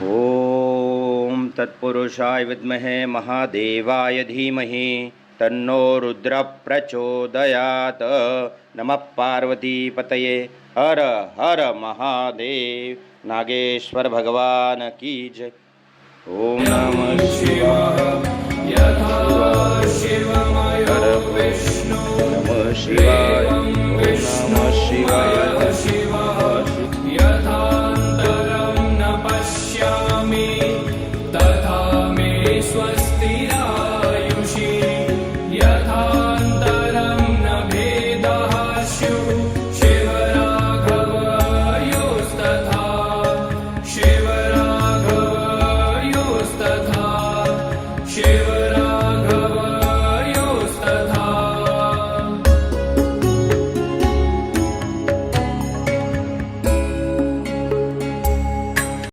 ओम तत्पुरुषाय विद्महे महादेवाय धीमहि तन्नो रुद्र प्रचोदयात्। नमः पार्वतीपतये। हर हर महादेव। नागेश्वर भगवान की जय। ओम नमः शिवाय। नमः शिवाय। ओम नमः शिवाय।